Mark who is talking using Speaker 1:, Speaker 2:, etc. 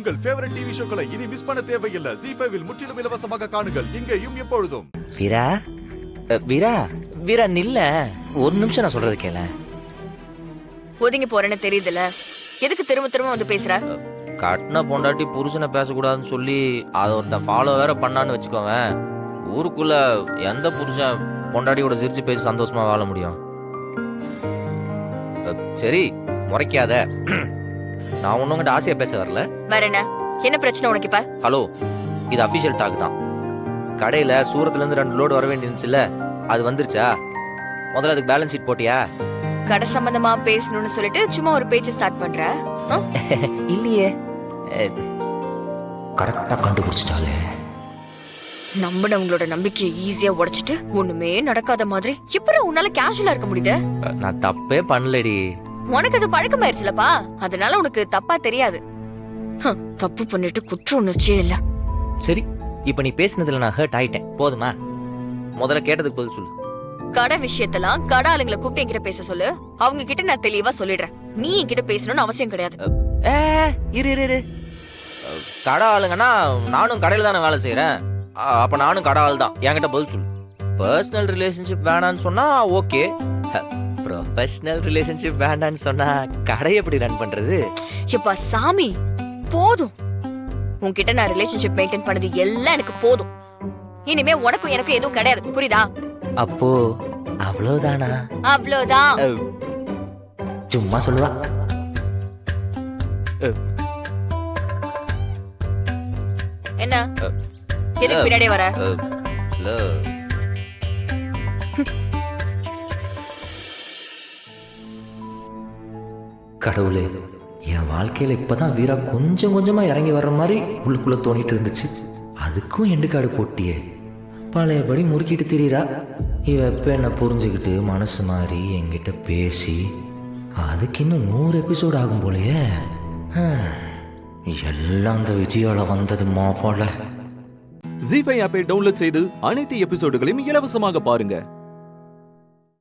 Speaker 1: உங்கள் favourite TV ஷோக்களை இனி miss பண்ண தேவையில்லை. ZEE5 இல் முற்றிலும் இலவசமாக காணுங்கள். இங்கேயும் எப்பொழுதும்.
Speaker 2: வீரா வீரா வீரா நில்ல, ஒரு நிமிஷம் நான் சொல்றது கேள.
Speaker 3: ஒதுங்கி போறேன்னு தெரியுதுல, எதுக்கு திரும்ப திரும்ப வந்து பேசுற?
Speaker 2: கட்டின பொண்டாட்டி புருஷனை பேசக்கூடாதுன்னு சொல்லி அதை ஒருத்தன் ஃபாலோ வேற பண்ணான்னு வச்சுக்கோவேன். ஊருக்குள்ள எந்த புருஷன் பொண்டாட்டியோட சிரிச்சு பேசி சந்தோஷமா வாழ முடியும்? சரி முறைக்காத. நான் ஒன்னுங்கிட்ட ஆசையா பேச வரல.
Speaker 3: வேற என்ன பிரச்சனை உனக்கு இப்ப?
Speaker 2: ஹலோ, இது அபிஷியல் டாக் தான். கடையில சூரத்துல இருந்து 2 லோடு வர வேண்டியிருந்துச்சுல்ல, அது வந்துருச்சா? முதல்ல அதுக்கு பேலன்ஸ் ஷீட் போட்டியா?
Speaker 3: கடை சம்பந்தமா பேசணும்னு சொல்லிட்டு சும்மா ஒரு பேச்சு ஸ்டார்ட் பண்ற?
Speaker 2: இல்லையே, கரெக்டா கண்டுபிடிச்சிட்டாலே.
Speaker 3: நம்பினவங்களோட நம்பிக்கையை ஈஸியா உடைச்சிட்டு ஒண்ணுமே நடக்காத மாதிரி இப்ப உன்னால கேஷுவலா இருக்க முடியுது?
Speaker 2: நான் தப்பே பண்ணலடி.
Speaker 3: உனக்கு அது பழக்கமாயிருச்சுலப்பா, அதனால உனக்கு தப்பா தெரியாது. தப்பு பண்ணிட்டு குற்ற உணர்ச்சியே இல்ல.
Speaker 2: சரி, இப்ப நீ பேசினதுல நான் ஹர்ட் ஆயிட்டேன், போதுமா? முதல்ல கேட்டதுக்கு பதில் சொல்லு.
Speaker 3: கடை விஷயத்தெல்லாம் கடை ஆளுங்களை கூப்பிட்டு என்கிட்ட பேச சொல்லு. அவங்க கிட்ட நான் தெளிவா சொல்லிடுறேன். நீ என்கிட்ட பேசணும்னு அவசியம் கிடையாது.
Speaker 2: இரு, கடை ஆளுங்கன்னா நானும் கடையில தானே வேலை செய்யறேன். அப்ப நானும் கடை ஆள் தான். என்கிட்ட பதில் சொல்லு. பர்சனல் ரிலேஷன்ஷிப் வேணான்னு சொன்னா ஓகே, ப்ரொஃபஷனல் ரிலேஷன்ஷிப் வேண்டான்னு சொன்னா கடை எப்படி ரன் பண்றது?
Speaker 3: எப்பா சாமி, போதும். உன்கிட்ட நான் ரிலேஷன்ஷிப் மெயின்டைன் பண்ணது எல்லாம் எனக்கு போதும். இனிமே உனக்கும் எனக்கும் எதுவும் கிடையாது, புரியுதா?
Speaker 2: அப்போ அவ்வளவுதானா?
Speaker 3: அவ்வளவுதான்.
Speaker 2: சும்மா சொல்லுவா.
Speaker 3: என்ன எதுக்கு பின்னாடியே வர?
Speaker 2: கடவுளே, என் வாழ்க்கையில இப்பதான் வீரா கொஞ்சம் கொஞ்சமா இறங்கி வர்ற மாதிரி உள்ளுக்குள்ள தோணிட்டு இருந்துச்சு. அதுக்கும் எண்டு காடு போட்டியே. பழையபடி முறுக்கிட்டு திரியிறா. இவ எப்ப என்ன புரிஞ்சுக்கிட்டு மனசு மாறி என்கிட்ட பேசி அதுக்கு இன்னும் 100 எபிசோடு ஆகும் போலயே. எல்லாம் அந்த விஜயால வந்தது போல.
Speaker 4: ZEE5 ஆப்பை டவுன்லோட் செய்து அனைத்து எபிசோடுகளையும் இலவசமாக பாருங்க.